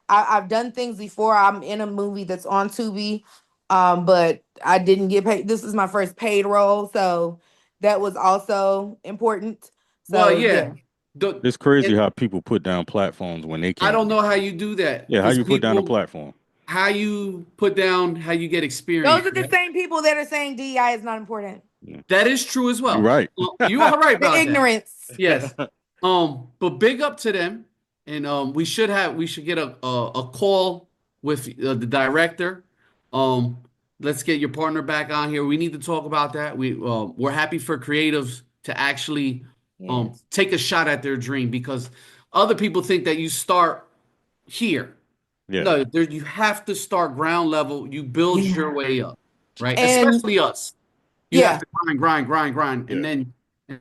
I've done things before. I'm in a movie that's on Tubi. But I didn't get paid. This is my first paid role, so that was also important. well, So yeah. yeah. The It's crazy and how people put down platforms when they I can't don't get know how paid. you do that Yeah, how because you put down a people, platform? how you put down how you get Those experience, are the right? same people that are saying DEI is not important. Yeah. That is true as You well. right. You are right The about that. ignorance. Yes. But big up to them, and we should get a call with the director. Um, let's get your partner back on here. We need to talk about that. We're happy for creatives to actually Yes. take a shot at their dream because other people think that you start here. Yeah. No, you have to start ground level. You build your Yeah. way up, right? And Especially us. You have yeah, to grind, Yeah.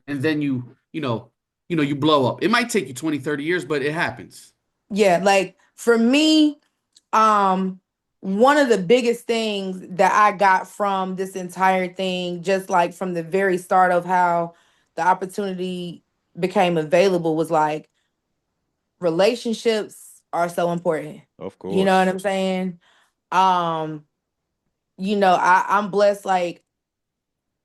and then you blow up. It might take you 20, 30 years, but it happens. yeah, like for me, um one of the biggest things that I got from this entire thing, just like from the very start of how the opportunity became available, was like relationships are so important. Of You know what course. I'm saying? Um, I'm blessed. Like,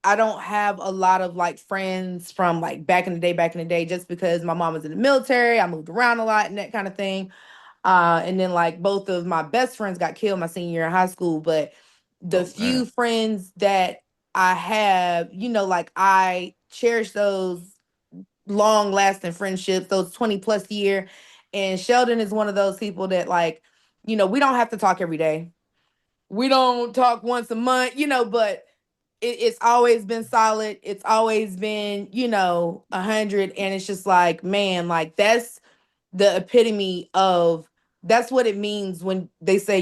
I don't have a lot of like friends from like back in the day, just because my mom was in the military. I moved around a lot and that kind of thing. And then like both of my best friends got killed my senior year in high school. But the Oh man. few friends that I have, like I cherish those long lasting friendships, those 20 plus year. And Sheldon is one of those people that like, we don't have to talk every day. We don't talk once a month, but it's always been solid. It's always been, 100. And it's just like, man, like that's the epitome of, that's what it means when they say,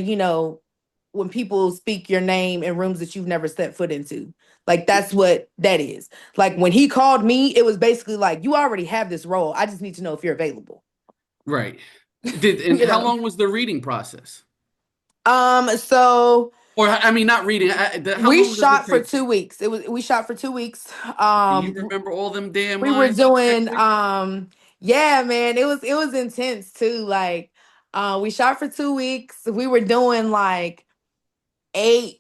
when people speak your name in rooms that you've never set foot into. Like that's what that is. Like when he called me, it was basically like, you already have this role. I just need to know if you're available. Right. And You how know. long was the reading process? So Or I mean, not reading. How we long does it shot for take? 2 weeks. We shot for 2 weeks. Can you remember all them damn We were lines doing correctly? yeah, man, it was intense too. Like we shot for 2 weeks. We were doing like 8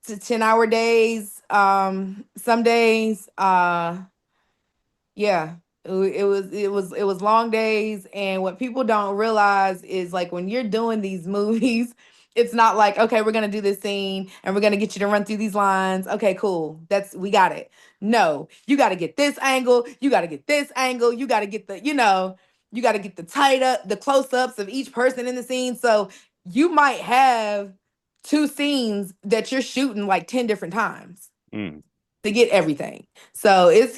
to 10 hour days. Some days. Yeah. It was long days. And what people don't realize is like when you're doing these movies, it's not like, okay, we're gonna do this scene and we're gonna get you to run through these lines. Okay, cool. We got it. No, you gotta get this angle, you gotta get this angle, you gotta get you gotta get the close-ups of each person in the scene. So you might have two scenes that you're shooting like 10 different times Mm. to get everything. So it's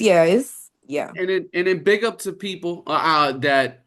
And then big up to people that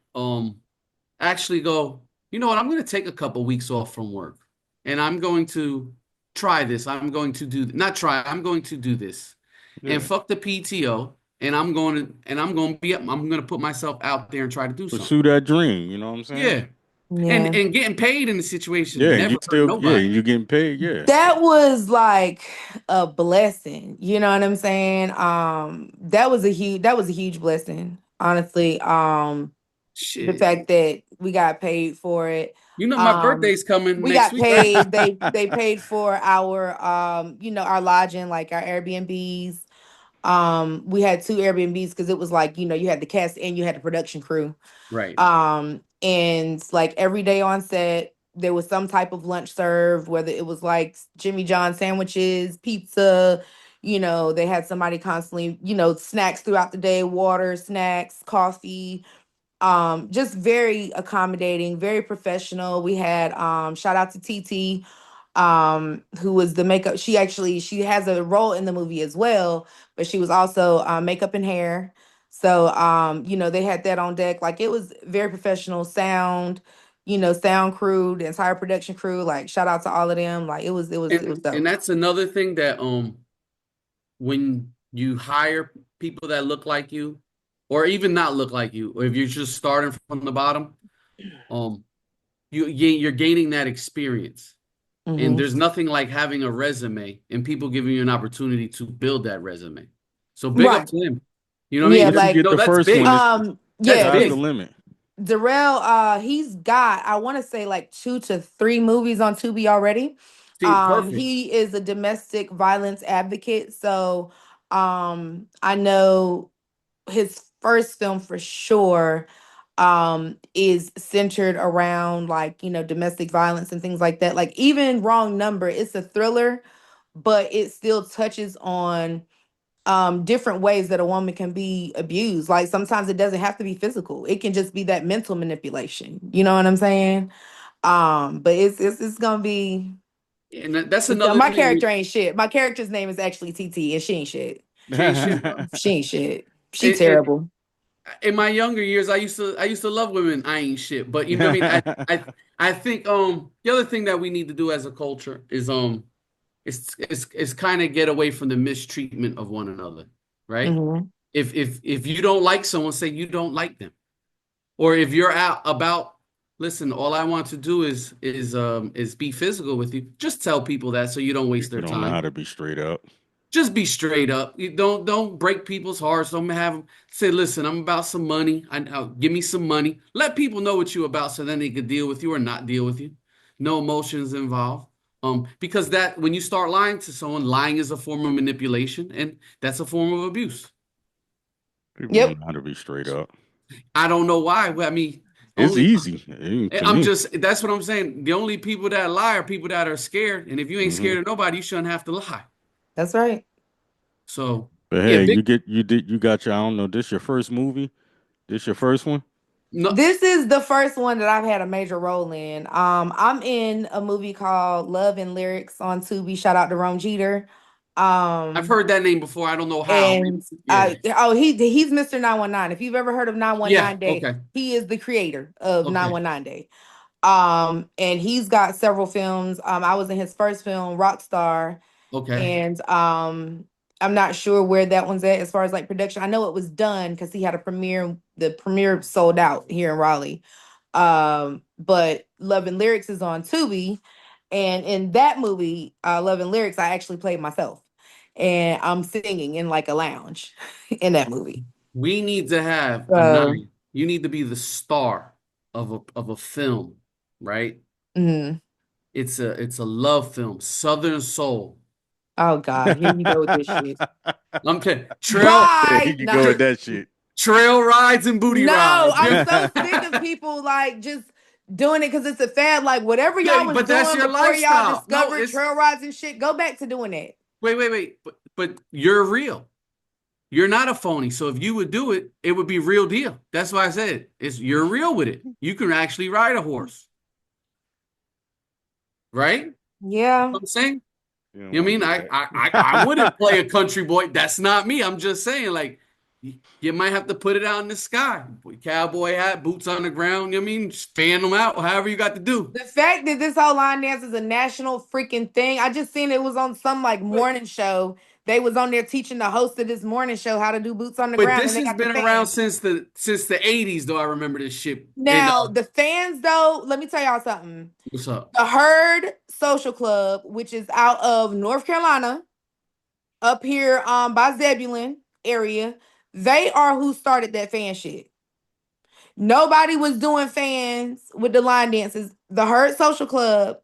actually go, you know what, I'm going to take a couple weeks off from work and I'm going to try this. I'm going to do not try, I'm going to do this. And Yeah. fuck the PTO and I'm going to put myself out there and try to do something. Pursue that dream, you know what I'm saying? Yeah. And yeah. and getting paid in the situation Yeah, and you never hurt still nobody. you getting paid, yeah. That was like a blessing. You know what I'm saying? That was a huge blessing, honestly. The Shit. fact that we got paid for it. You know my Um, birthday's coming we next got week, right? paid. They paid for our lodging, like our Airbnbs. We had two Airbnbs because it was like, you had the cast and you had the production crew. Right. And like every day on set, there was some type of lunch served, whether it was like Jimmy John sandwiches, pizza, they had somebody constantly, snacks throughout the day, water, snacks, coffee, just very accommodating, very professional. We had shout out to TT, who was the makeup. She has a role in the movie as well, but she was also makeup and hair. So they had that on deck. Like it was very professional sound, sound crew, the entire production crew. Like shout out to all of them. Like it was And dope. that's another thing that when you hire people that look like you, or even not look like you, or if you're just starting from the bottom, um, you're gaining that experience. And Hmm. there's nothing like having a resume and people giving you an opportunity to build that resume. So big up Right. to him. You know what I Yeah, mean? Once you like get No, the that's first one, big. That's yeah, sky's because the big. limit. Darrell, he's got, I want to say like 2 to 3 movies on Tubi already. See, perfect. He is a domestic violence advocate. So, I know his first film for sure, is centered around like, domestic violence and things like that. Like even Wrong Number, it's a thriller, but it still touches on different ways that a woman can be abused. Like sometimes it doesn't have to be physical. It can just be that mental manipulation. You know what I'm saying? But it's gonna be And that's another my thing. character ain't shit. My character's name is actually TT and she ain't shit. She shit. She ain't shit. She And terrible. in my younger years, I used to love women. I ain't shit, but you know what I mean. I think the other thing that we need to do as a culture is kind of get away from the mistreatment of one another, right? Hmm. If you don't like someone, say you don't like them, or if you're out about, listen, all I want to do is be physical with you. Just tell people that so you don't waste People their don't know how time. to be straight up. Just be straight up. You don't break people's hearts. Don't have them say, "Listen, I'm about some money. Give me some money." Let people know what you're about, so then they could deal with you or not deal with you. No emotions involved. Because that when you start lying to someone, lying is a form of manipulation, and that's a form of abuse. People don't Yep. know how to be straight up. I don't know why. I mean, It's only easy to I'm me. just that's what I'm saying. The only people that lie are people that are scared, and if you ain't Hmm. scared of nobody, you shouldn't have to lie. That's right. So But yeah, hey, big you got your I don't know. This your first movie? This your first one? no. This is the first one that I've had a major role in. I'm in a movie called Love and Lyrics on Tubi. Shout out to Rome Jeter. I've Um, heard that name before. I don't know how. and Yeah. he's Mr. 919. If you've ever heard of Yeah. 919 Day, Okay. he is the creator of Okay. 919 Day. And he's got several films. I was in his first film, Rockstar, Okay. and I'm not sure where that one's at as far as like production. I know it was done because he had a premiere. The premiere sold out here in Raleigh. But Love and Lyrics is on Tubi, and in that movie, Love and Lyrics, I actually played myself, and I'm singing in like a lounge in that movie. We need to have a So, nine. You need to be the star of a film, right? mhm. It's a love film, Southern Soul. Oh God, here you go with this shit. I'm telling There Bye. you No. go with that shit. trail rides and booty No, rides. I'm so sick of people like just doing it because it's a fad. Like whatever y'all Yeah, was but that's doing your before y'all lifestyle. No, discovered it's trail rides and shit, go back to doing that. wait. But you're real. You're not a phony. So if you would do it, it would be real deal. That's why I said it's you're real with it. You can actually ride a horse, right? You know Yeah. what I'm saying? You don't You know what I want mean? to do I wouldn't play a country boy. That's not me. I'm just saying, like, you might have to put it out in the sky. Cowboy hat, boots on the ground. You know what I mean? Just fan them out, however you got to do. The fact that this whole line dance is a national freaking thing, I just seen it was on some like But morning show. They was on there teaching the host of this morning show how to do boots on the but ground, and this they has got the been around fans. since the 80s, though. I remember this shit. And Now, the fans, though, let me tell y'all something. what's up? The Herd Social Club, which is out of North Carolina, up here by Zebulon area, they are who started that fan shit. Nobody was doing fans with the line dances. The Herd Social Club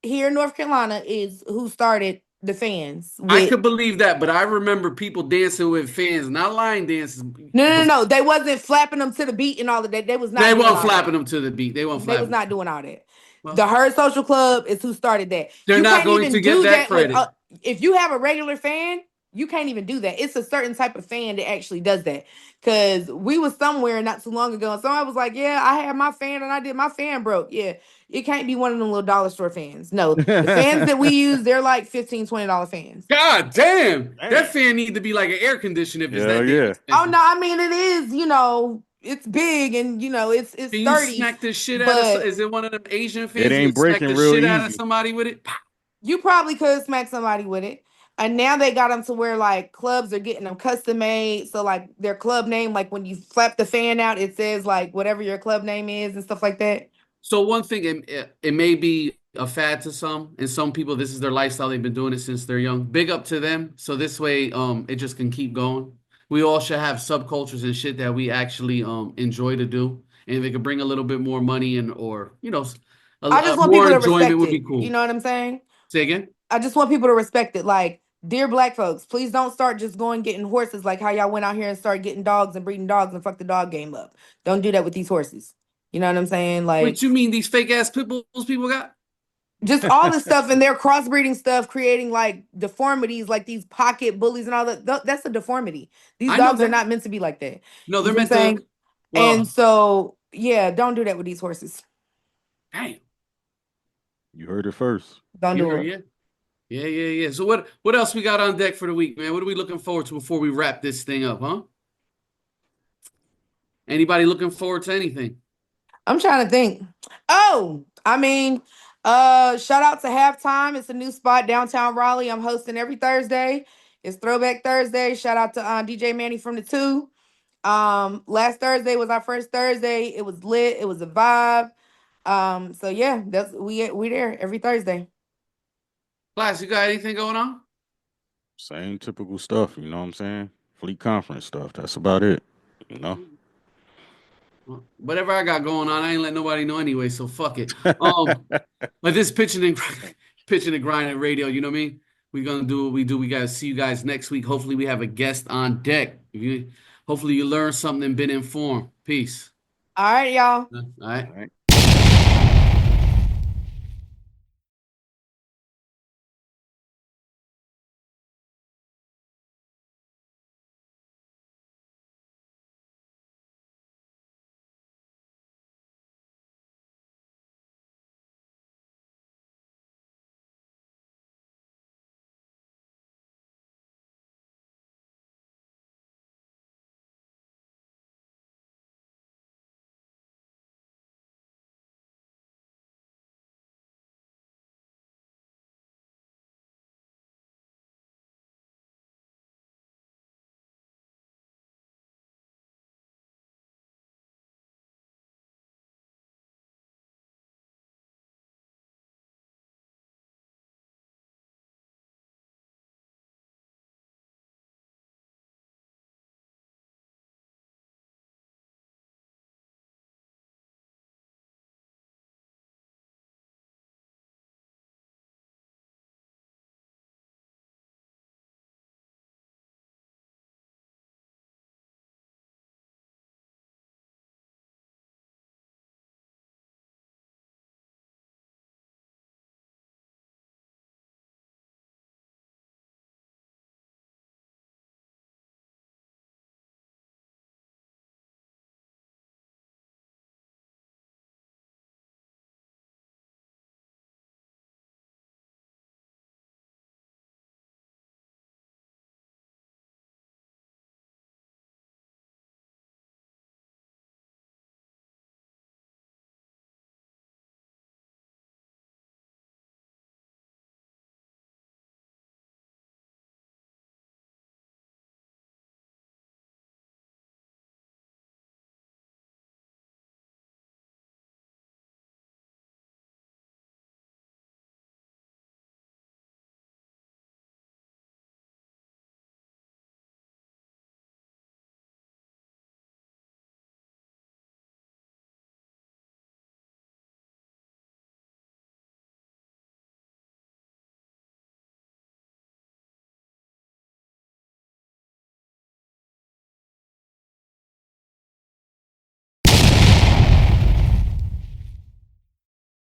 here in North Carolina is who started the fans I with. could believe that, but I remember people dancing with fans, not line dances. No. They wasn't flapping them to the beat and all of that. They was They not doing weren't all that. flapping them to the beat. They weren't They was flapping. not doing all that. The Well, Herd Social Club is who started that. they're You not can't going even to get do that that with credit. if you have a regular fan, you can't even do that. It's a certain type of fan that actually does that. Cause we was somewhere not too long ago and somebody was like, "Yeah, I had my fan and I did my fan broke." Yeah, it can't be one of them little dollar store fans. No, the fans that we use, they're like $15, $20 fans. God damn, that Damn. fan need to be like an air conditioner if it's Hell that damn yeah. Oh expensive. no, I mean it is, it's big and it's Can you sturdy, smack the shit out of? but Is it one of them Asian It fans? You ain't can smack breaking the real shit out of easy. somebody with it. you probably could smack somebody with it. And now they got them to where like clubs are getting them custom made. So like their club name, like when you flap the fan out, it says like whatever your club name is and stuff like that. So one thing, it may be a fad to some, and some people, this is their lifestyle. They've been doing it since they're young. Big up to them. So this way, it just can keep going. We all should have subcultures and shit that we actually enjoy to do, and if it could bring a little bit more money and or I just want more people to enjoyment respect would be it. You cool. know what I'm saying? Say again. I just want people to respect it. Like, dear black folks, please don't start just going getting horses like how y'all went out here and started getting dogs and breeding dogs and fuck the dog game up. Don't do that with these horses. You know what I'm saying? What Like, you mean these fake ass pit bulls people got? just all this stuff and their crossbreeding stuff creating like deformities like these pocket bullies and all that. That's a deformity. These I know dogs are that. not meant to be like that. No, You they're see what I'm meant to. saying? And Well, so yeah, don't do that with these horses. damn. You heard it first. Don't You do heard, it. yeah. So what else we got on deck for the week, man? What are we looking forward to before we wrap this thing up, huh? Anybody looking forward to anything? I'm trying to think. Oh, I mean, shout out to Halftime. It's a new spot downtown Raleigh. I'm hosting every Thursday. It's Throwback Thursday. Shout out to DJ Manny from the Two. Last Thursday was our first Thursday. It was lit. It was a vibe. So yeah, that's we there every Thursday. Class, you got anything going on? Same typical stuff, you know what I'm saying? Fleet conference stuff. That's about it. You know? Well, whatever I got going on, I ain't let nobody know anyway, so fuck it. But this pitching and grinding radio, you know what I mean? We're gonna do what we do. We gotta see you guys next week. Hopefully, we have a guest on deck. Hopefully, you learned something and been informed. Peace. All right, y'all. All right. All right.